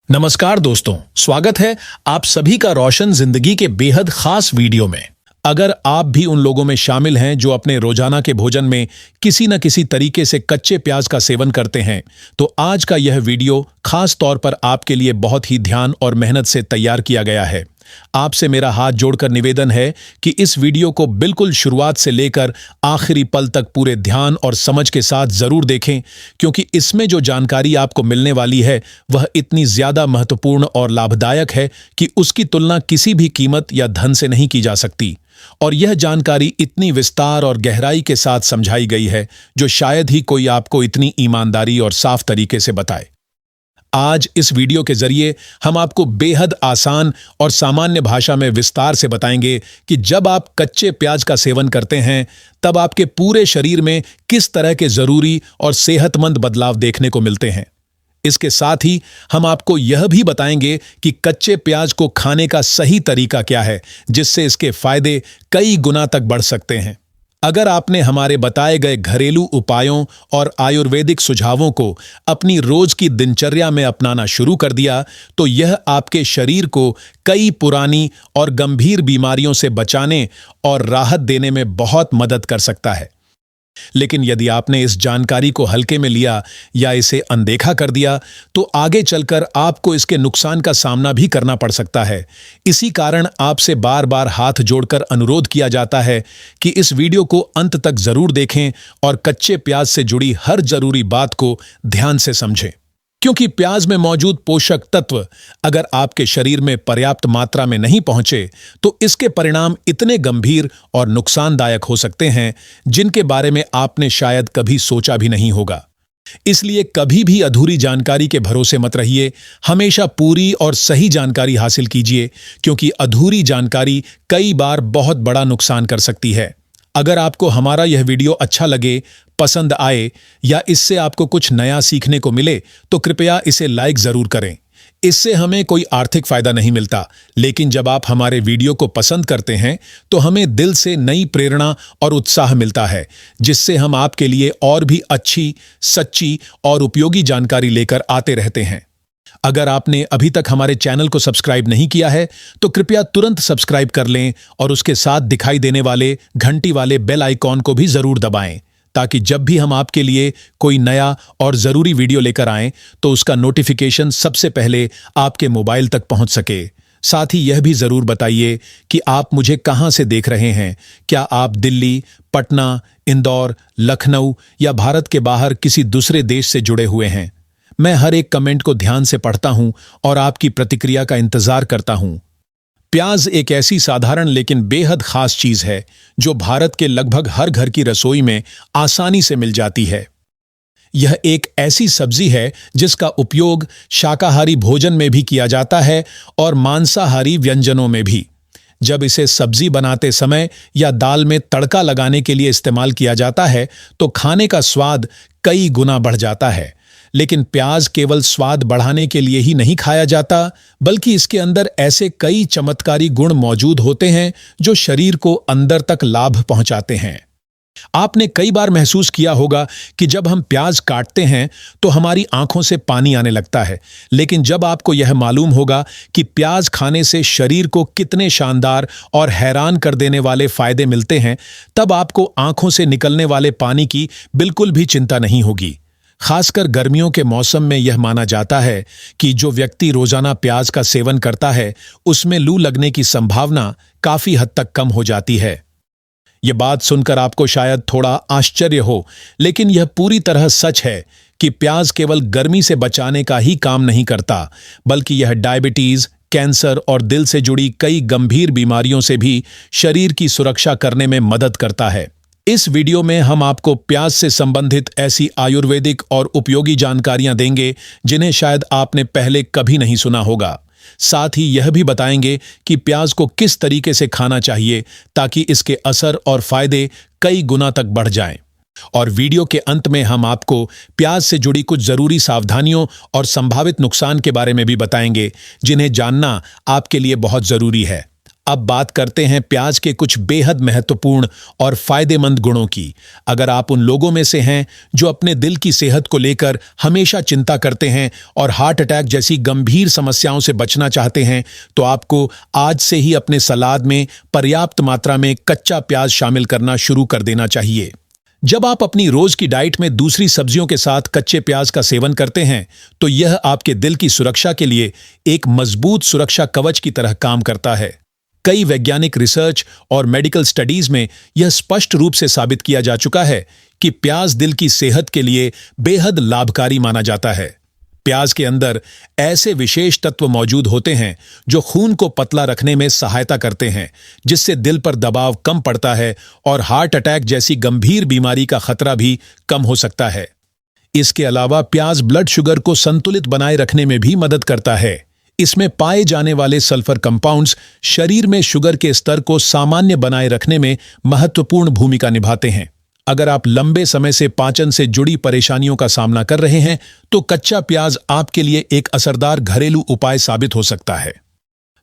नमस्कार दोस्तों, स्वागत है आप सभी का रोशन जिंदगी के बेहद खास वीडियो में। अगर आप भी उन लोगों में शामिल हैं जो अपने रोजाना के भोजन में किसी न किसी तरीके से कच्चे प्याज का सेवन करते हैं, तो आज का यह वीडियो खास तौर पर आपके लिए बहुत ही ध्यान और मेहनत से तैयार किया गया है। आपसे मेरा हाथ जोड़कर निवेदन है कि इस वीडियो को बिल्कुल शुरुआत से लेकर आखिरी पल तक पूरे ध्यान और समझ के साथ जरूर देखें, क्योंकि इसमें जो जानकारी आपको मिलने वाली है वह इतनी ज्यादा महत्वपूर्ण और लाभदायक है कि उसकी तुलना किसी भी कीमत या धन से नहीं की जा सकती। और यह जानकारी इतनी विस्तार और गहराई के साथ समझाई गई है जो शायद ही कोई आपको इतनी ईमानदारी और साफ तरीके से बताए। आज इस वीडियो के जरिए हम आपको बेहद आसान और सामान्य भाषा में विस्तार से बताएंगे कि जब आप कच्चे प्याज का सेवन करते हैं तब आपके पूरे शरीर में किस तरह के जरूरी और सेहतमंद बदलाव देखने को मिलते हैं। इसके साथ ही हम आपको यह भी बताएंगे कि कच्चे प्याज को खाने का सही तरीका क्या है, जिससे इसके फायदे कई गुना तक बढ़ सकते हैं। अगर आपने हमारे बताए गए घरेलू उपायों और आयुर्वेदिक सुझावों को अपनी रोज की दिनचर्या में अपनाना शुरू कर दिया, तो यह आपके शरीर को कई पुरानी और गंभीर बीमारियों से बचाने और राहत देने में बहुत मदद कर सकता है। लेकिन यदि आपने इस जानकारी को हल्के में लिया या इसे अनदेखा कर दिया, तो आगे चलकर आपको इसके नुकसान का सामना भी करना पड़ सकता है। इसी कारण आपसे बार बार हाथ जोड़कर अनुरोध किया जाता है कि इस वीडियो को अंत तक जरूर देखें और कच्चे प्याज से जुड़ी हर जरूरी बात को ध्यान से समझें, क्योंकि प्याज में मौजूद पोषक तत्व अगर आपके शरीर में पर्याप्त मात्रा में नहीं पहुंचे तो इसके परिणाम इतने गंभीर और नुकसानदायक हो सकते हैं जिनके बारे में आपने शायद कभी सोचा भी नहीं होगा। इसलिए कभी भी अधूरी जानकारी के भरोसे मत रहिए, हमेशा पूरी और सही जानकारी हासिल कीजिए, क्योंकि अधूरी जानकारी कई बार बहुत बड़ा नुकसान कर सकती है। अगर आपको हमारा यह वीडियो अच्छा लगे, पसंद आए या इससे आपको कुछ नया सीखने को मिले, तो कृपया इसे लाइक जरूर करें। इससे हमें कोई आर्थिक फायदा नहीं मिलता, लेकिन जब आप हमारे वीडियो को पसंद करते हैं तो हमें दिल से नई प्रेरणा और उत्साह मिलता है, जिससे हम आपके लिए और भी अच्छी, सच्ची और उपयोगी जानकारी लेकर आते रहते हैं। अगर आपने अभी तक हमारे चैनल को सब्सक्राइब नहीं किया है तो कृपया तुरंत सब्सक्राइब कर लें और उसके साथ दिखाई देने वाले घंटी वाले बेल आइकॉन को भी जरूर दबाएं, ताकि जब भी हम आपके लिए कोई नया और जरूरी वीडियो लेकर आएं तो उसका नोटिफिकेशन सबसे पहले आपके मोबाइल तक पहुंच सके। साथ ही यह भी जरूर बताइए कि आप मुझे कहां से देख रहे हैं। क्या आप दिल्ली, पटना, इंदौर, लखनऊ या भारत के बाहर किसी दूसरे देश से जुड़े हुए हैं? मैं हर एक कमेंट को ध्यान से पढ़ता हूं और आपकी प्रतिक्रिया का इंतजार करता हूं। प्याज एक ऐसी साधारण लेकिन बेहद खास चीज है जो भारत के लगभग हर घर की रसोई में आसानी से मिल जाती है। यह एक ऐसी सब्जी है जिसका उपयोग शाकाहारी भोजन में भी किया जाता है और मांसाहारी व्यंजनों में भी। जब इसे सब्जी बनाते समय या दाल में तड़का लगाने के लिए इस्तेमाल किया जाता है तो खाने का स्वाद कई गुना बढ़ जाता है। लेकिन प्याज केवल स्वाद बढ़ाने के लिए ही नहीं खाया जाता, बल्कि इसके अंदर ऐसे कई चमत्कारी गुण मौजूद होते हैं जो शरीर को अंदर तक लाभ पहुंचाते हैं। आपने कई बार महसूस किया होगा कि जब हम प्याज काटते हैं तो हमारी आंखों से पानी आने लगता है, लेकिन जब आपको यह मालूम होगा कि प्याज खाने से शरीर को कितने शानदार और हैरान कर देने वाले फायदे मिलते हैं, तब आपको आंखों से निकलने वाले पानी की बिल्कुल भी चिंता नहीं होगी। खासकर गर्मियों के मौसम में यह माना जाता है कि जो व्यक्ति रोजाना प्याज का सेवन करता है उसमें लू लगने की संभावना काफी हद तक कम हो जाती है। यह बात सुनकर आपको शायद थोड़ा आश्चर्य हो, लेकिन यह पूरी तरह सच है कि प्याज केवल गर्मी से बचाने का ही काम नहीं करता, बल्कि यह डायबिटीज, कैंसर और दिल से जुड़ी कई गंभीर बीमारियों से भी शरीर की सुरक्षा करने में मदद करता है। इस वीडियो में हम आपको प्याज से संबंधित ऐसी आयुर्वेदिक और उपयोगी जानकारियां देंगे जिन्हें शायद आपने पहले कभी नहीं सुना होगा। साथ ही यह भी बताएंगे कि प्याज को किस तरीके से खाना चाहिए ताकि इसके असर और फायदे कई गुना तक बढ़ जाएं। और वीडियो के अंत में हम आपको प्याज से जुड़ी कुछ जरूरी सावधानियों और संभावित नुकसान के बारे में भी बताएंगे, जिन्हें जानना आपके लिए बहुत जरूरी है। अब बात करते हैं प्याज के कुछ बेहद महत्वपूर्ण और फायदेमंद गुणों की। अगर आप उन लोगों में से हैं जो अपने दिल की सेहत को लेकर हमेशा चिंता करते हैं और हार्ट अटैक जैसी गंभीर समस्याओं से बचना चाहते हैं, तो आपको आज से ही अपने सलाद में पर्याप्त मात्रा में कच्चा प्याज शामिल करना शुरू कर देना चाहिए। जब आप अपनी रोज की डाइट में दूसरी सब्जियों के साथ कच्चे प्याज का सेवन करते हैं, तो यह आपके दिल की सुरक्षा के लिए एक मजबूत सुरक्षा कवच की तरह काम करता है। कई वैज्ञानिक रिसर्च और मेडिकल स्टडीज में यह स्पष्ट रूप से साबित किया जा चुका है कि प्याज दिल की सेहत के लिए बेहद लाभकारी माना जाता है। प्याज के अंदर ऐसे विशेष तत्व मौजूद होते हैं जो खून को पतला रखने में सहायता करते हैं, जिससे दिल पर दबाव कम पड़ता है और हार्ट अटैक जैसी गंभीर बीमारी का खतरा भी कम हो सकता है। इसके अलावा प्याज ब्लड शुगर को संतुलित बनाए रखने में भी मदद करता है। इसमें पाए जाने वाले सल्फर कंपाउंड्स शरीर में शुगर के स्तर को सामान्य बनाए रखने में महत्वपूर्ण भूमिका निभाते हैं। अगर आप लंबे समय से पाचन से जुड़ी परेशानियों का सामना कर रहे हैं, तो कच्चा प्याज आपके लिए एक असरदार घरेलू उपाय साबित हो सकता है।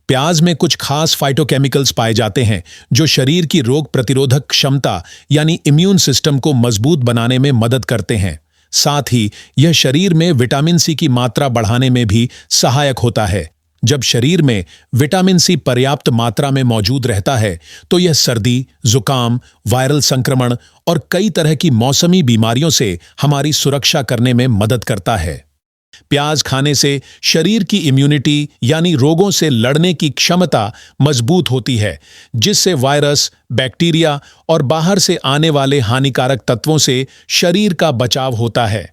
प्याज में कुछ खास फाइटोकेमिकल्स पाए जाते हैं जो शरीर की रोग प्रतिरोधक क्षमता यानी इम्यून सिस्टम को मजबूत बनाने में मदद करते हैं। साथ ही यह शरीर में विटामिन सी की मात्रा बढ़ाने में भी सहायक होता है। जब शरीर में विटामिन सी पर्याप्त मात्रा में मौजूद रहता है, तो यह सर्दी, जुकाम, वायरल संक्रमण और कई तरह की मौसमी बीमारियों से हमारी सुरक्षा करने में मदद करता है। प्याज खाने से शरीर की इम्यूनिटी यानी रोगों से लड़ने की क्षमता मजबूत होती है, जिससे वायरस, बैक्टीरिया और बाहर से आने वाले हानिकारक तत्वों से शरीर का बचाव होता है।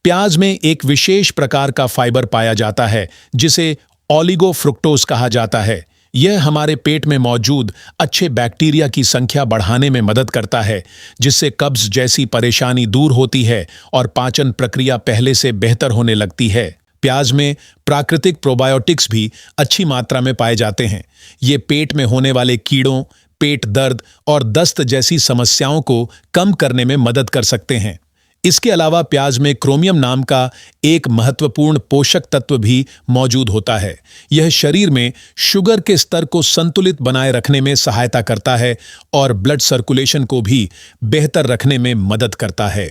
प्याज में एक विशेष प्रकार का फाइबर पाया जाता है जिसे ओलिगोफ्रुक्टोज कहा जाता है। यह हमारे पेट में मौजूद अच्छे बैक्टीरिया की संख्या बढ़ाने में मदद करता है, जिससे कब्ज जैसी परेशानी दूर होती है और पाचन प्रक्रिया पहले से बेहतर होने लगती है। प्याज में प्राकृतिक प्रोबायोटिक्स भी अच्छी मात्रा में पाए जाते हैं। ये पेट में होने वाले कीड़ों, पेट दर्द और दस्त जैसी समस्याओं को कम करने में मदद कर सकते हैं। इसके अलावा प्याज में क्रोमियम नाम का एक महत्वपूर्ण पोषक तत्व भी मौजूद होता है। यह शरीर में शुगर के स्तर को संतुलित बनाए रखने में सहायता करता है और ब्लड सर्कुलेशन को भी बेहतर रखने में मदद करता है।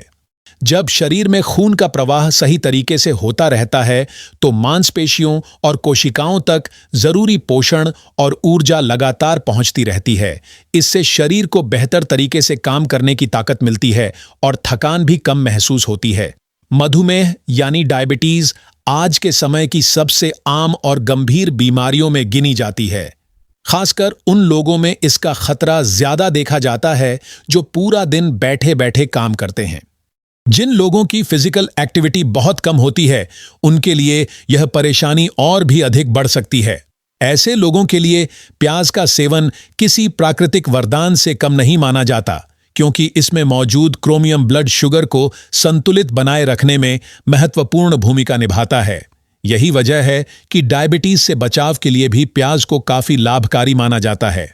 जब शरीर में खून का प्रवाह सही तरीके से होता रहता है, तो मांसपेशियों और कोशिकाओं तक जरूरी पोषण और ऊर्जा लगातार पहुंचती रहती है। इससे शरीर को बेहतर तरीके से काम करने की ताकत मिलती है और थकान भी कम महसूस होती है। मधुमेह यानी डायबिटीज आज के समय की सबसे आम और गंभीर बीमारियों में गिनी जाती है। खासकर उन लोगों में इसका खतरा ज्यादा देखा जाता है जो पूरा दिन बैठे बैठे काम करते हैं। जिन लोगों की फिजिकल एक्टिविटी बहुत कम होती है, उनके लिए यह परेशानी और भी अधिक बढ़ सकती है। ऐसे लोगों के लिए प्याज का सेवन किसी प्राकृतिक वरदान से कम नहीं माना जाता, क्योंकि इसमें मौजूद क्रोमियम ब्लड शुगर को संतुलित बनाए रखने में महत्वपूर्ण भूमिका निभाता है। यही वजह है कि डायबिटीज से बचाव के लिए भी प्याज को काफी लाभकारी माना जाता है।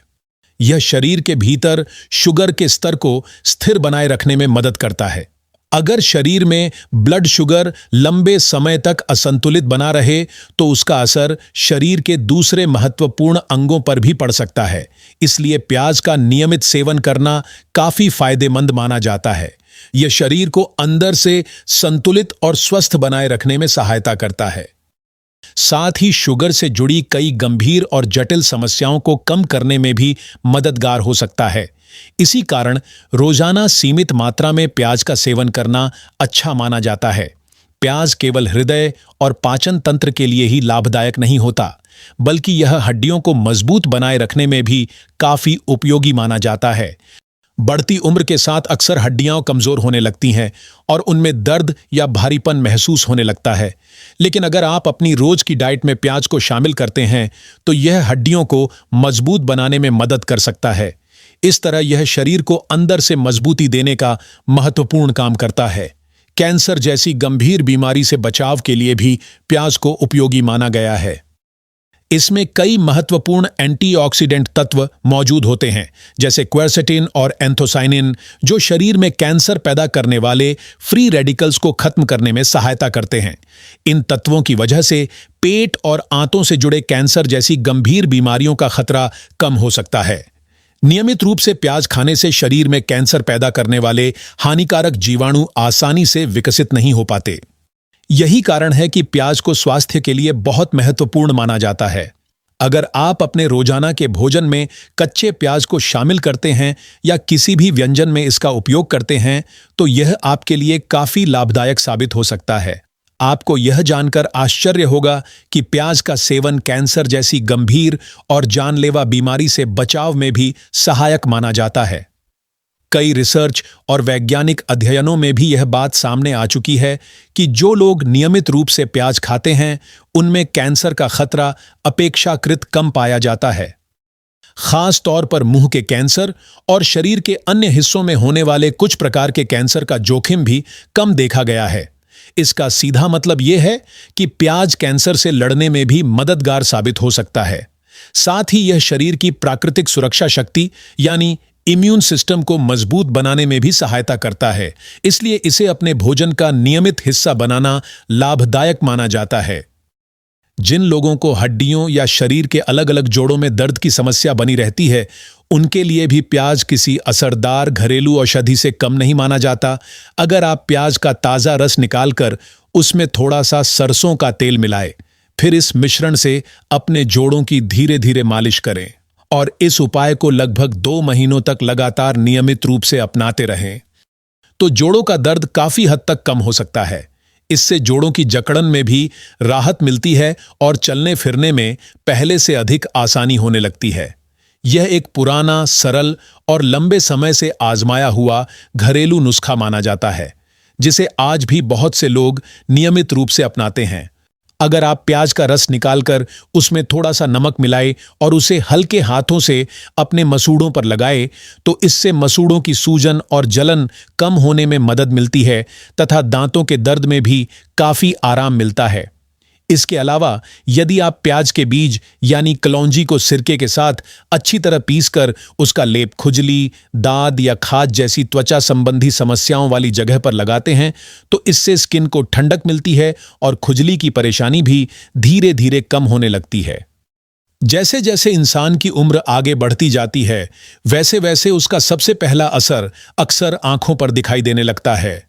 यह शरीर के भीतर शुगर के स्तर को स्थिर बनाए रखने में मदद करता है। अगर शरीर में ब्लड शुगर लंबे समय तक असंतुलित बना रहे, तो उसका असर शरीर के दूसरे महत्वपूर्ण अंगों पर भी पड़ सकता है। इसलिए प्याज का नियमित सेवन करना काफी फायदेमंद माना जाता है। यह शरीर को अंदर से संतुलित और स्वस्थ बनाए रखने में सहायता करता है। साथ ही शुगर से जुड़ी कई गंभीर और जटिल समस्याओं को कम करने में भी मददगार हो सकता है। इसी कारण रोजाना सीमित मात्रा में प्याज का सेवन करना अच्छा माना जाता है। प्याज केवल हृदय और पाचन तंत्र के लिए ही लाभदायक नहीं होता, बल्कि यह हड्डियों को मजबूत बनाए रखने में भी काफी उपयोगी माना जाता है। बढ़ती उम्र के साथ अक्सर हड्डियां कमजोर होने लगती हैं और उनमें दर्द या भारीपन महसूस होने लगता है। लेकिन अगर आप अपनी रोज की डाइट में प्याज को शामिल करते हैं, तो यह हड्डियों को मजबूत बनाने में मदद कर सकता है। इस तरह यह शरीर को अंदर से मजबूती देने का महत्वपूर्ण काम करता है। कैंसर जैसी गंभीर बीमारी से बचाव के लिए भी प्याज को उपयोगी माना गया है। इसमें कई महत्वपूर्ण एंटीऑक्सीडेंट तत्व मौजूद होते हैं, जैसे क्वेरसेटिन और एंथोसाइनिन, जो शरीर में कैंसर पैदा करने वाले फ्री रेडिकल्स को खत्म करने में सहायता करते हैं। इन तत्वों की वजह से पेट और आंतों से जुड़े कैंसर जैसी गंभीर बीमारियों का खतरा कम हो सकता है। नियमित रूप से प्याज खाने से शरीर में कैंसर पैदा करने वाले हानिकारक जीवाणु आसानी से विकसित नहीं हो पाते। यही कारण है कि प्याज को स्वास्थ्य के लिए बहुत महत्वपूर्ण माना जाता है। अगर आप अपने रोजाना के भोजन में कच्चे प्याज को शामिल करते हैं या किसी भी व्यंजन में इसका उपयोग करते हैं, तो यह आपके लिए काफी लाभदायक साबित हो सकता है। आपको यह जानकर आश्चर्य होगा कि प्याज का सेवन कैंसर जैसी गंभीर और जानलेवा बीमारी से बचाव में भी सहायक माना जाता है। कई रिसर्च और वैज्ञानिक अध्ययनों में भी यह बात सामने आ चुकी है कि जो लोग नियमित रूप से प्याज खाते हैं, उनमें कैंसर का खतरा अपेक्षाकृत कम पाया जाता है। खास तौर पर मुंह के कैंसर और शरीर के अन्य हिस्सों में होने वाले कुछ प्रकार के कैंसर का जोखिम भी कम देखा गया है। इसका सीधा मतलब यह है कि प्याज कैंसर से लड़ने में भी मददगार साबित हो सकता है। साथ ही यह शरीर की प्राकृतिक सुरक्षा शक्ति यानी इम्यून सिस्टम को मजबूत बनाने में भी सहायता करता है। इसलिए इसे अपने भोजन का नियमित हिस्सा बनाना लाभदायक माना जाता है। जिन लोगों को हड्डियों या शरीर के अलग अलग जोड़ों में दर्द की समस्या बनी रहती है, उनके लिए भी प्याज किसी असरदार घरेलू औषधि से कम नहीं माना जाता। अगर आप प्याज का ताज़ा रस निकालकर उसमें थोड़ा सा सरसों का तेल मिलाएं, फिर इस मिश्रण से अपने जोड़ों की धीरे धीरे मालिश करें और इस उपाय को लगभग 2 महीनों तक लगातार नियमित रूप से अपनाते रहें, तो जोड़ों का दर्द काफी हद तक कम हो सकता है। इससे जोड़ों की जकड़न में भी राहत मिलती है और चलने फिरने में पहले से अधिक आसानी होने लगती है। यह एक पुराना, सरल और लंबे समय से आजमाया हुआ घरेलू नुस्खा माना जाता है, जिसे आज भी बहुत से लोग नियमित रूप से अपनाते हैं। अगर आप प्याज का रस निकालकर उसमें थोड़ा सा नमक मिलाएं और उसे हल्के हाथों से अपने मसूड़ों पर लगाएं, तो इससे मसूड़ों की सूजन और जलन कम होने में मदद मिलती है तथा दांतों के दर्द में भी काफी आराम मिलता है। इसके अलावा यदि आप प्याज के बीज यानी कलौंजी को सिरके के साथ अच्छी तरह पीसकर उसका लेप खुजली, दाद या खाज जैसी त्वचा संबंधी समस्याओं वाली जगह पर लगाते हैं, तो इससे स्किन को ठंडक मिलती है और खुजली की परेशानी भी धीरे धीरे कम होने लगती है। जैसे जैसे इंसान की उम्र आगे बढ़ती जाती है, वैसे वैसे उसका सबसे पहला असर अक्सर आंखों पर दिखाई देने लगता है।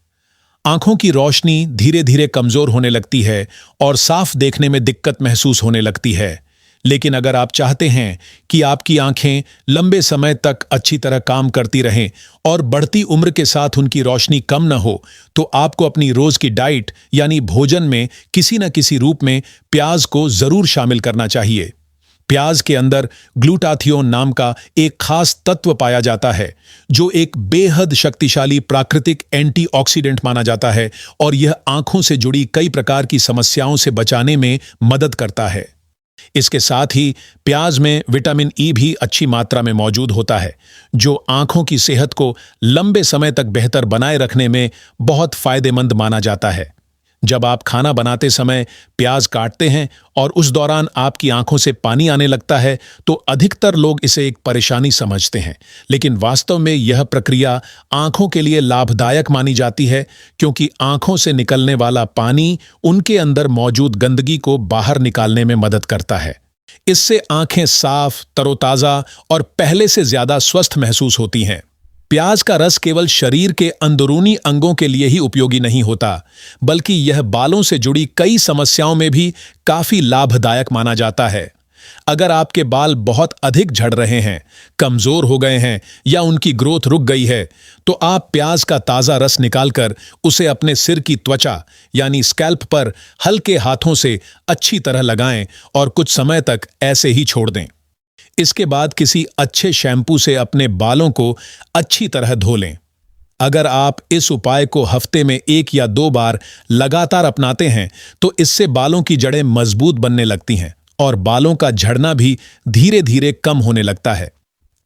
आंखों की रोशनी धीरे धीरे कमजोर होने लगती है और साफ देखने में दिक्कत महसूस होने लगती है। लेकिन अगर आप चाहते हैं कि आपकी आंखें लंबे समय तक अच्छी तरह काम करती रहें और बढ़ती उम्र के साथ उनकी रोशनी कम न हो, तो आपको अपनी रोज की डाइट यानी भोजन में किसी न किसी रूप में प्याज को जरूर शामिल करना चाहिए। प्याज के अंदर ग्लूटाथियोन नाम का एक खास तत्व पाया जाता है, जो एक बेहद शक्तिशाली प्राकृतिक एंटीऑक्सीडेंट माना जाता है और यह आंखों से जुड़ी कई प्रकार की समस्याओं से बचाने में मदद करता है। इसके साथ ही प्याज में विटामिन ई भी अच्छी मात्रा में मौजूद होता है, जो आंखों की सेहत को लंबे समय तक बेहतर बनाए रखने में बहुत फायदेमंद माना जाता है। जब आप खाना बनाते समय प्याज काटते हैं और उस दौरान आपकी आंखों से पानी आने लगता है, तो अधिकतर लोग इसे एक परेशानी समझते हैं, लेकिन वास्तव में यह प्रक्रिया आंखों के लिए लाभदायक मानी जाती है, क्योंकि आंखों से निकलने वाला पानी उनके अंदर मौजूद गंदगी को बाहर निकालने में मदद करता है। इससे आंखें साफ, तरोताजा और पहले से ज्यादा स्वस्थ महसूस होती हैं। प्याज का रस केवल शरीर के अंदरूनी अंगों के लिए ही उपयोगी नहीं होता, बल्कि यह बालों से जुड़ी कई समस्याओं में भी काफी लाभदायक माना जाता है। अगर आपके बाल बहुत अधिक झड़ रहे हैं, कमजोर हो गए हैं या उनकी ग्रोथ रुक गई है, तो आप प्याज का ताजा रस निकालकर उसे अपने सिर की त्वचा यानी स्कैल्प पर हल्के हाथों से अच्छी तरह लगाएं और कुछ समय तक ऐसे ही छोड़ दें। इसके बाद किसी अच्छे शैम्पू से अपने बालों को अच्छी तरह धो लें। अगर आप इस उपाय को हफ्ते में 1 या 2 बार लगातार अपनाते हैं, तो इससे बालों की जड़ें मजबूत बनने लगती हैं और बालों का झड़ना भी धीरे धीरे कम होने लगता है।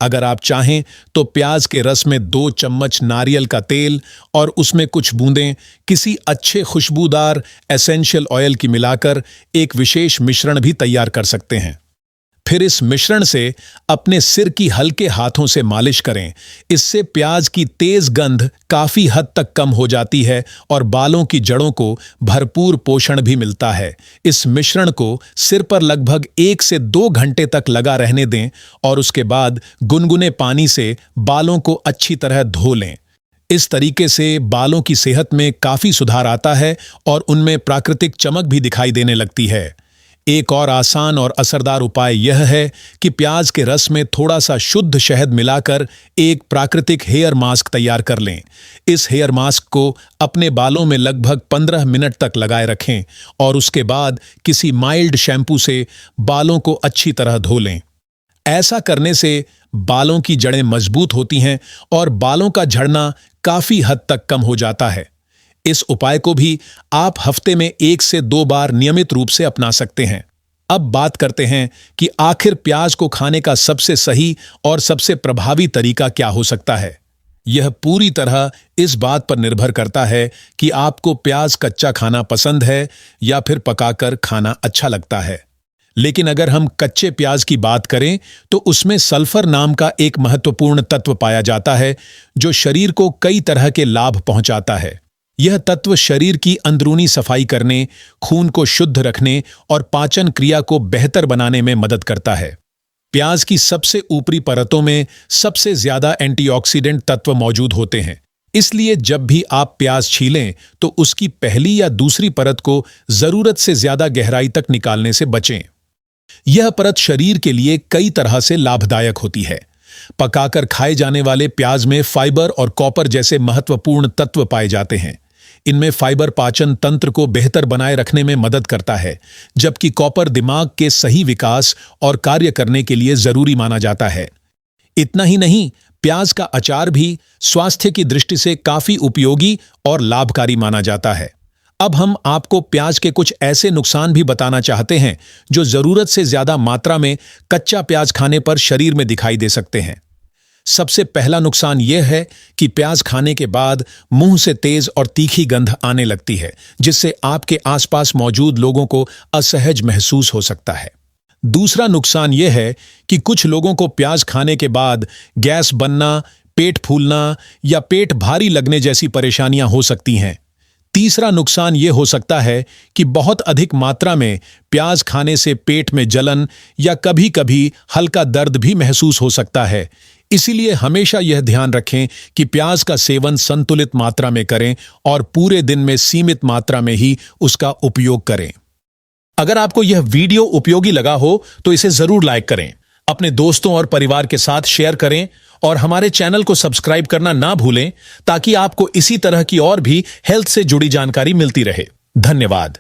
अगर आप चाहें तो प्याज के रस में 2 चम्मच नारियल का तेल और उसमें कुछ बूंदें किसी अच्छे खुशबूदार एसेंशियल ऑयल की मिलाकर एक विशेष मिश्रण भी तैयार कर सकते हैं। फिर इस मिश्रण से अपने सिर की हल्के हाथों से मालिश करें। इससे प्याज की तेज गंध काफी हद तक कम हो जाती है और बालों की जड़ों को भरपूर पोषण भी मिलता है। इस मिश्रण को सिर पर लगभग 1 से 2 घंटे तक लगा रहने दें और उसके बाद गुनगुने पानी से बालों को अच्छी तरह धो लें। इस तरीके से बालों की सेहत में काफी सुधार आता है और उनमें प्राकृतिक चमक भी दिखाई देने लगती है। एक और आसान और असरदार उपाय यह है कि प्याज के रस में थोड़ा सा शुद्ध शहद मिलाकर एक प्राकृतिक हेयर मास्क तैयार कर लें। इस हेयर मास्क को अपने बालों में लगभग 15 मिनट तक लगाए रखें और उसके बाद किसी माइल्ड शैम्पू से बालों को अच्छी तरह धो लें। ऐसा करने से बालों की जड़ें मजबूत होती हैं और बालों का झड़ना काफी हद तक कम हो जाता है। इस उपाय को भी आप हफ्ते में 1 से 2 बार नियमित रूप से अपना सकते हैं। अब बात करते हैं कि आखिर प्याज को खाने का सबसे सही और सबसे प्रभावी तरीका क्या हो सकता है। यह पूरी तरह इस बात पर निर्भर करता है कि आपको प्याज कच्चा खाना पसंद है या फिर पकाकर खाना अच्छा लगता है। लेकिन अगर हम कच्चे प्याज की बात करें तो उसमें सल्फर नाम का एक महत्वपूर्ण तत्व पाया जाता है जो शरीर को कई तरह के लाभ पहुंचाता है। यह तत्व शरीर की अंदरूनी सफाई करने, खून को शुद्ध रखने और पाचन क्रिया को बेहतर बनाने में मदद करता है। प्याज की सबसे ऊपरी परतों में सबसे ज्यादा एंटीऑक्सीडेंट तत्व मौजूद होते हैं। इसलिए जब भी आप प्याज छीलें तो उसकी पहली या दूसरी परत को जरूरत से ज्यादा गहराई तक निकालने से बचें। यह परत शरीर के लिए कई तरह से लाभदायक होती है। पकाकर खाए जाने वाले प्याज में फाइबर और कॉपर जैसे महत्वपूर्ण तत्व पाए जाते हैं। इनमें फाइबर पाचन तंत्र को बेहतर बनाए रखने में मदद करता है, जबकि कॉपर दिमाग के सही विकास और कार्य करने के लिए जरूरी माना जाता है। इतना ही नहीं, प्याज का अचार भी स्वास्थ्य की दृष्टि से काफी उपयोगी और लाभकारी माना जाता है। अब हम आपको प्याज के कुछ ऐसे नुकसान भी बताना चाहते हैं जो जरूरत से ज्यादा मात्रा में कच्चा प्याज खाने पर शरीर में दिखाई दे सकते हैं। सबसे पहला नुकसान यह है कि प्याज खाने के बाद मुंह से तेज और तीखी गंध आने लगती है, जिससे आपके आसपास मौजूद लोगों को असहज महसूस हो सकता है। दूसरा नुकसान यह है कि कुछ लोगों को प्याज खाने के बाद गैस बनना, पेट फूलना या पेट भारी लगने जैसी परेशानियां हो सकती हैं। तीसरा नुकसान यह हो सकता है कि बहुत अधिक मात्रा में प्याज खाने से पेट में जलन या कभी-कभी हल्का दर्द भी महसूस हो सकता है। इसीलिए हमेशा यह ध्यान रखें कि प्याज का सेवन संतुलित मात्रा में करें और पूरे दिन में सीमित मात्रा में ही उसका उपयोग करें। अगर आपको यह वीडियो उपयोगी लगा हो तो इसे जरूर लाइक करें, अपने दोस्तों और परिवार के साथ शेयर करें और हमारे चैनल को सब्सक्राइब करना ना भूलें ताकि आपको इसी तरह की और भी हेल्थ से जुड़ी जानकारी मिलती रहे। धन्यवाद।